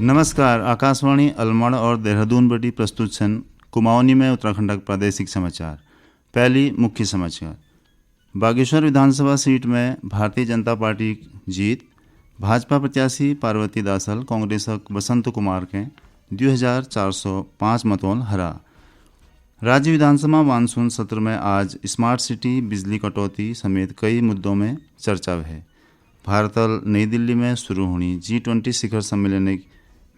नमस्कार। आकाशवाणी अलमड़ और देहरादून बटी प्रस्तुत छन कुमाऊनी में उत्तराखंड प्रादेशिक समाचार। पहली मुख्य समाचार। बागेश्वर विधानसभा सीट में भारतीय जनता पार्टी जीत। भाजपा प्रत्याशी पार्वती दासल कांग्रेसक बसंत कुमार के 2405 मतों हरा। राज्य विधानसभा मानसून सत्र में आज स्मार्ट सिटी, बिजली कटौती समेत कई मुद्दों में चर्चा है। भारत नई दिल्ली में शुरू होनी G20 शिखर सम्मेलन की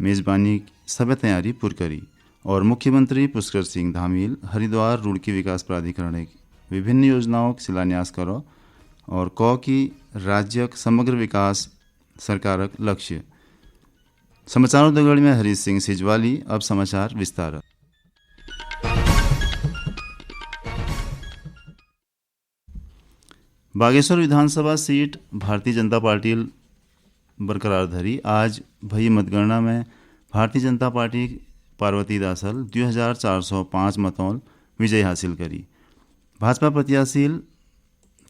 मेज़बानी सब तैयारी पूरी करी और मुख्यमंत्री पुष्कर सिंह धामील हरिद्वार रुड़की विकास प्राधिकरण की विभिन्न योजनाओं का शिलान्यास करो और कहो कि राज्य समग्र विकास सरकार लक्ष्य। समाचारों दगड़ में हरीश सिंह सिजवाली। अब समाचार विस्तार। बागेश्वर विधानसभा सीट भारतीय जनता पार्टी बरकरार धरी। आज भई मतगणना में भारतीय जनता पार्टी पार्वती दासल 2405 मतों विजय हासिल करी। भाजपा प्रत्याशी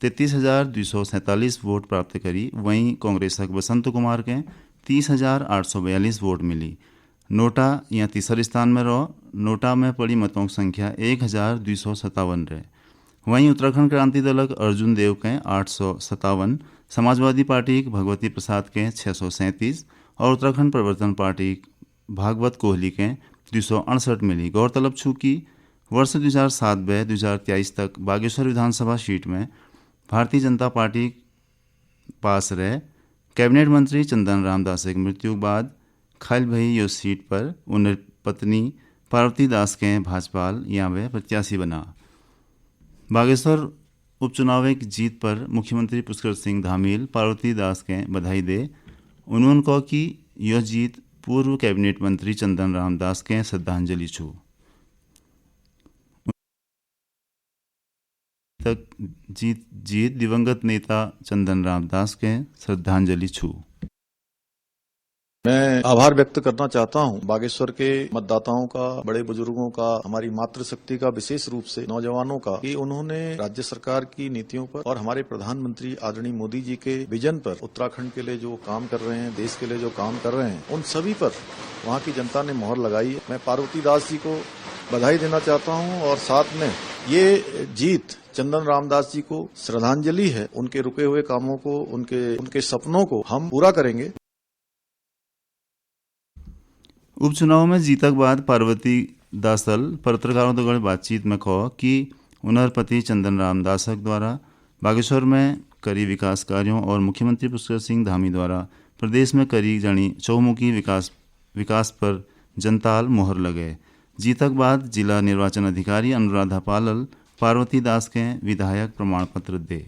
33,247 वोट प्राप्त करी। वहीं कांग्रेसक बसंत कुमार के 30,842 वोट मिली। नोटा या तीसरे स्थान में रहो। नोटा में पड़ी मतों की संख्या 1,257 रहे। वहीं उत्तराखंड क्रांति दलक अर्जुन देव के 857, समाजवादी पार्टी भगवती प्रसाद के 637 और उत्तराखंड प्रवर्तन पार्टी भागवत कोहली के 268 मिली। गौरतलब छू कि वर्ष 2007-2023 तक बागेश्वर विधानसभा सीट में भारतीय जनता पार्टी पास रहे कैबिनेट मंत्री चंदन रामदास की मृत्यु के बाद खाल भई यो सीट पर उन्हें पत्नी पार्वती दास के भाजपा या वे प्रत्याशी बना। बागेश्वर उपचुनाव की जीत पर मुख्यमंत्री पुष्कर सिंह धामील पार्वती दास के बधाई दे। उन्होंने कहा कि यह जीत पूर्व कैबिनेट मंत्री चंदन रामदास के श्रद्धांजलि छू। तक जीत दिवंगत नेता चंदन रामदास के श्रद्धांजलि छू। मैं आभार व्यक्त करना चाहता हूं बागेश्वर के मतदाताओं का, बड़े बुजुर्गों का, हमारी मातृशक्ति का, विशेष रूप से नौजवानों का कि उन्होंने राज्य सरकार की नीतियों पर और हमारे प्रधानमंत्री आदरणीय मोदी जी के विजन पर उत्तराखंड के लिए जो काम कर रहे हैं, देश के लिए जो काम कर रहे हैं, उन सभी पर वहां की जनता ने मोहर लगाई है। मैं पार्वती दास जी को बधाई देना चाहता हूं और साथ में ये जीत चंदन रामदास जी को श्रद्धांजलि है। उनके रुके हुए कामों को, उनके सपनों को हम पूरा करेंगे। उपचुनाव में जीतक बाद पार्वती दासल पत्रकारों दगड़ बातचीत में कहो कि उनर पति चंदन रामदासक द्वारा बागेश्वर में करी विकास कार्यों और मुख्यमंत्री पुष्कर सिंह धामी द्वारा प्रदेश में करी जानी चौमुखी विकास पर जनताल मोहर लगे। जीतक बाद जिला निर्वाचन अधिकारी अनुराधा पालल पार्वती दास के विधायक प्रमाण पत्र दे।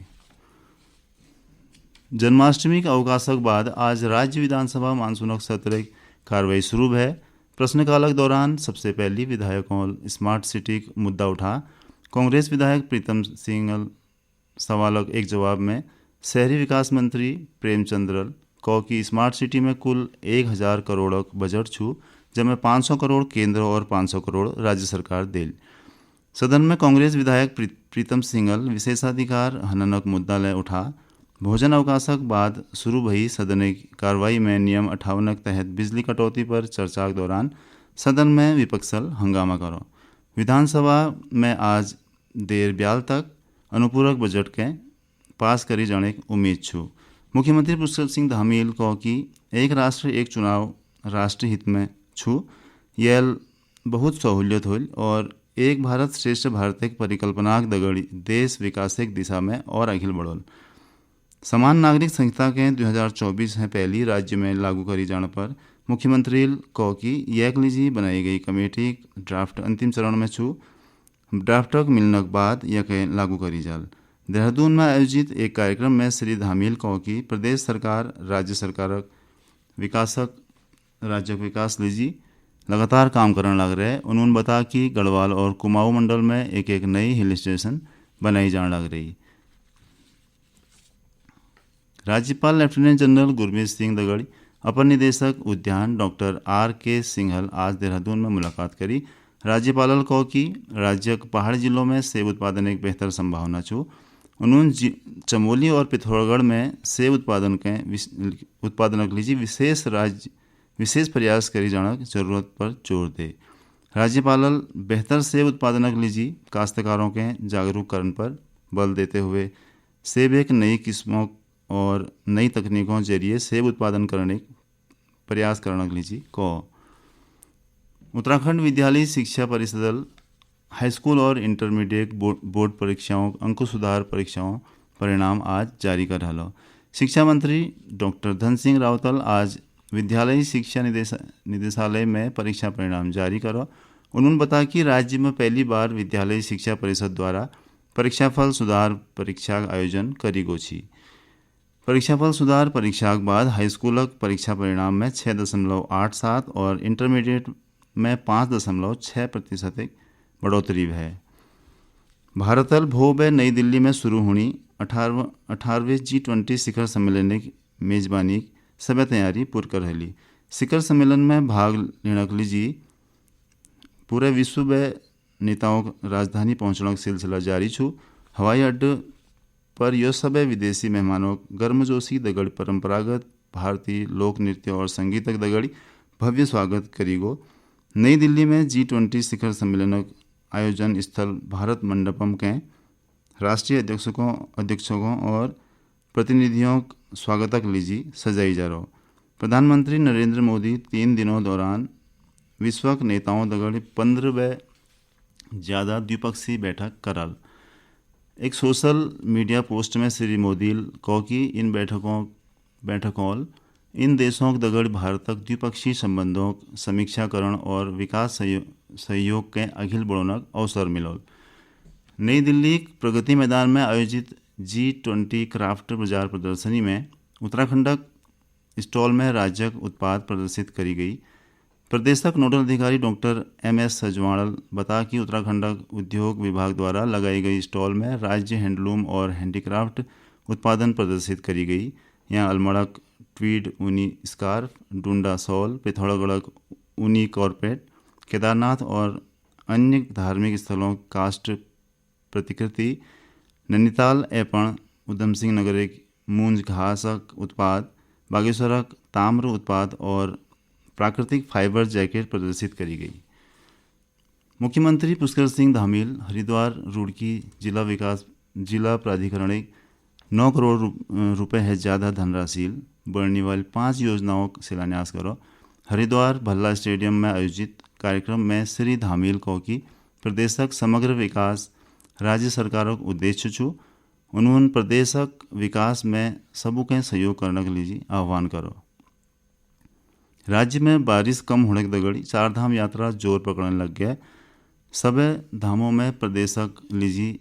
जन्माष्टमी के अवकाशक बाद आज राज्य विधानसभा मानसून सत्र कार्रवाई शुरू है। प्रश्नकाल के दौरान सबसे पहली विधायकों स्मार्ट सिटी मुद्दा उठा। कांग्रेस विधायक प्रीतम सिंह सवालक एक जवाब में शहरी विकास मंत्री प्रेमचंद्र कहो कि स्मार्ट सिटी में कुल 1,000 करोड़ बजट छू, जिसमें 500 करोड़ केंद्र और 500 करोड़ राज्य सरकार देल। सदन में कांग्रेस विधायक प्रीतम सिंघल विशेषाधिकार हननक मुद्दा ले उठा। भोजन अवकाशक बाद शुरू भई सदन की कार्रवाई में नियम 58 के तहत बिजली कटौती पर चर्चा के दौरान सदन में विपक्षल हंगामा करो। विधानसभा में आज देर ब्याल तक अनुपूरक बजट के पास करी जाने की उम्मीद छू। मुख्यमंत्री पुष्कर सिंह धामील कहो कि एक राष्ट्र एक चुनाव राष्ट्र हित में छू। यह बहुत सहूलियत होल और एक भारत श्रेष्ठ भारत की परिकल्पना दगड़ी देश विकास की दिशा में और अखिल बढ़ोल। समान नागरिक संहिता के 2024 है पहली राज्य में लागू करी जाने पर मुख्यमंत्री कहो कि यह लीजी बनाई गई कमेटी ड्राफ्ट अंतिम चरण में छू। ड्राफ्टक मिलने के बाद यह लागू करी जाल। देहरादून में आयोजित एक कार्यक्रम में श्री धामील कहो कि प्रदेश सरकार राज्य सरकार विकास लीजी लगातार काम करने लग रहे हैं। उन्होंने बताया कि गढ़वाल और कुमाऊं मंडल में एक नई हिल स्टेशन बनाई जाने लग रही। राज्यपाल लेफ्टिनेंट जनरल गुरमीत सिंह दगड़ी अपर निदेशक उद्यान डॉक्टर R.K. सिंघल आज देहरादून में मुलाकात करी। राज्यपाल कहो कि राज्य पहाड़ी जिलों में सेब उत्पादन एक बेहतर संभावना छू। उन्होंने चमोली और पिथौरागढ़ में सेब उत्पादन के लीजिए विशेष राज्य विशेष प्रयास करी जाना जरूरत पर जोर दे। राज्यपाल बेहतर सेब उत्पादनक लीजी काश्तकारों के जागरूककरण पर बल देते हुए सेब एक नई किस्मों और नई तकनीकों जरिए सेब उत्पादन करने प्रयास करने लीजी को। उत्तराखंड विद्यालय शिक्षा परिषद हाई स्कूल और इंटरमीडिएट बोर्ड परीक्षाओं अंक सुधार परीक्षाओं परिणाम आज जारी कर रहा। शिक्षा मंत्री डॉक्टर धन सिंह रावतल आज विद्यालय शिक्षा निदेशालय में परीक्षा परिणाम जारी करो। उन्होंने बताया कि राज्य में पहली बार विद्यालय शिक्षा परिषद द्वारा परीक्षाफल सुधार परीक्षा का आयोजन करी गो छी। परीक्षाफल सुधार परीक्षा के बाद हाई स्कूलक परीक्षा परिणाम में 6.87 और इंटरमीडिएट में 5.6% बढ़ोतरी है। भारतल भोब नई दिल्ली में शुरू होनी 18वें G20 शिखर सम्मेलन की मेजबानी सब तैयारी पूरी कर रही। शिखर सम्मेलन में भाग लेने के लिए पूरे विश्व में नेताओं राजधानी पहुंचने का सिलसिला जारी छू। हवाई अड्डे पर यह सब विदेशी मेहमानों गर्मजोशी दगड़ परंपरागत भारतीय लोक नृत्य और संगीतक दगड़ी भव्य स्वागत करीगो। नई दिल्ली में G20 शिखर सम्मेलन आयोजन स्थल भारत मंडपम के राष्ट्रीय अध्यक्षों और प्रतिनिधियों स्वागतक लीजी सजाई जा रहा। प्रधानमंत्री नरेंद्र मोदी 3 दिनों दौरान विश्वक नेताओं दगड़ 15वें ज़्यादा द्विपक्षीय बैठक करल। एक सोशल मीडिया पोस्ट में श्री मोदी कहो कि इन बैठकों इन देशों के दगड़ भारतक द्विपक्षीय संबंधों समीक्षाकरण और विकास सहयोग के अखिल बढ़ोनक अवसर मिलोल। नई दिल्ली प्रगति मैदान में आयोजित G20 क्राफ्ट बाजार प्रदर्शनी में उत्तराखंडक स्टॉल में राज्यक उत्पाद प्रदर्शित करी गई। प्रदेशक नोडल अधिकारी डॉक्टर MS सजवाणल बता कि उत्तराखंडक उद्योग विभाग द्वारा लगाई गई स्टॉल में राज्य हैंडलूम और हैंडीक्राफ्ट उत्पादन प्रदर्शित करी गई। यहाँ अलमड़क ट्वीड ऊनी स्कार्फ, डूंडा सॉल, पिथौरागढ़ ऊनी कॉर्पेट, केदारनाथ और अन्य धार्मिक स्थलों कास्ट प्रतिकृति, नैनीताल एपण उधम सिंह नगर मूंज घासक उत्पाद, बागेश्वरक ताम्र उत्पाद और प्राकृतिक फाइबर जैकेट प्रदर्शित करी गई। मुख्यमंत्री पुष्कर सिंह धामील हरिद्वार रुड़की जिला प्राधिकरण 9 करोड़ रुपए है ज़्यादा धनराशि बढ़ने वाली 5 योजनाओं का शिलान्यास करो। हरिद्वार भल्ला स्टेडियम में आयोजित कार्यक्रम में श्री धामील को कि प्रदेशक समग्र विकास राज्य सरकारों का उद्देश्य छू। उन्होंने प्रदेशक विकास में सबू के सहयोग करने के लिए आह्वान करो। राज्य में बारिश कम होने के दगड़ी 4 धाम यात्रा जोर पकड़ने लग गया। सब धामों में प्रदेशक लीजी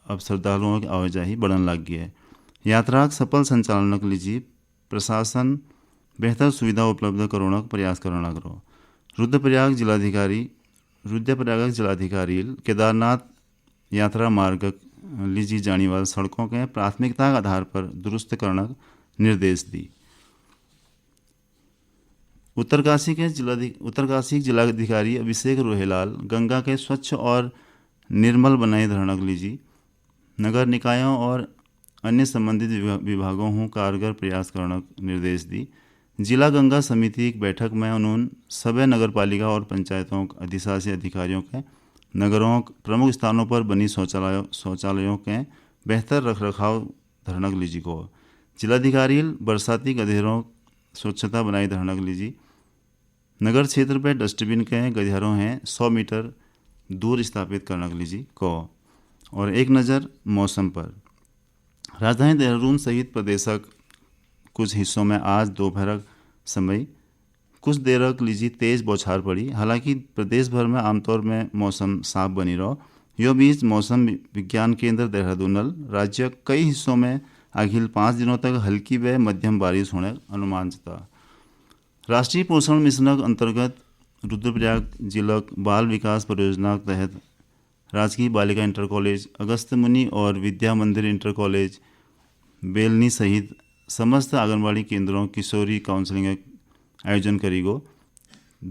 अब श्रद्धालुओं की आवाजाही बढ़ने लग गई है। यात्रा सफल संचालन के लिए प्रशासन बेहतर सुविधा उपलब्ध कराने का प्रयास करने लग रहा। रुद्रप्रयाग जिलाधिकारी केदारनाथ यात्रा मार्ग लीजी जाने वाली सड़कों के प्राथमिकता के आधार पर दुरुस्त करने का निर्देश दी। उत्तरकाशी के जिलाधिकारी अभिषेक रोहेलाल गंगा के स्वच्छ और निर्मल बनाए रहने के लिए नगर निकायों और अन्य संबंधित विभागों को कारगर प्रयास करने का निर्देश दी। जिला गंगा समिति की बैठक में उन्होंने सभी नगरपालिका और पंचायतों के अधिशासी अधिकारियों के नगरों प्रमुख स्थानों पर बनी शौचालयों के बेहतर रखरखाव धरने के लिए को। जिलाधिकारी बरसाती गधेरों स्वच्छता बनाई धरने के लिए नगर क्षेत्र पर डस्टबिन के गधेरों हैं 100 मीटर दूर स्थापित करने के लिए को। और एक नज़र मौसम पर। राजधानी देहरादून सहित प्रदेशक कुछ हिस्सों में आज दोपहर समय कुछ देर के लिए तेज़ बौछार पड़ी। हालांकि प्रदेश भर में आमतौर में मौसम साफ बनी रहो। यो बीच मौसम विज्ञान केंद्र देहरादून राज्य कई हिस्सों में अगले 5 दिनों तक हल्की व मध्यम बारिश होने अनुमान जता। राष्ट्रीय पोषण मिशन अंतर्गत रुद्रप्रयाग जिला बाल विकास परियोजना के तहत राजकीय बालिका इंटर कॉलेज अगस्त मुनि और विद्या मंदिर इंटर कॉलेज बेलनी सहित समस्त आंगनबाड़ी केंद्रों किशोरी काउंसलिंग आयोजन करीगो।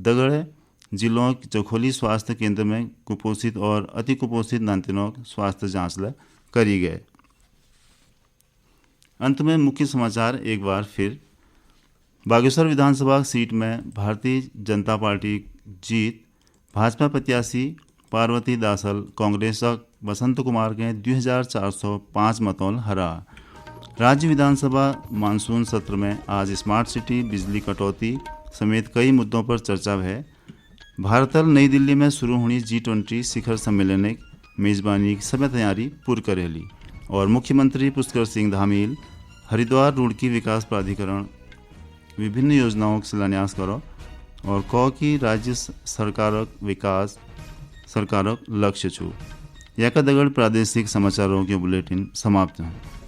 दगड़े जिलों चौखोली स्वास्थ्य केंद्र में कुपोषित और अति कुपोषित नांतिनों स्वास्थ्य जांच करी गए। अंत में मुख्य समाचार एक बार फिर। बागेश्वर विधानसभा सीट में भारतीय जनता पार्टी जीत, भाजपा प्रत्याशी पार्वती दासल कांग्रेस वसंत कुमार के 2405 मतों हरा। राज्य विधानसभा मानसून सत्र में आज स्मार्ट सिटी, बिजली कटौती समेत कई मुद्दों पर चर्चा है। भारतल नई दिल्ली में शुरू होनी G20 शिखर सम्मेलन की मेजबानी की समय तैयारी पूरी करेली और मुख्यमंत्री पुष्कर सिंह धामील हरिद्वार रुड़की विकास प्राधिकरण विभिन्न योजनाओं का शिलान्यास करो और कहो कि राज्य सरकारक विकास सरकारक लक्ष्य छू। याका दगड़ प्रादेशिक समाचारों के बुलेटिन समाप्त हैं।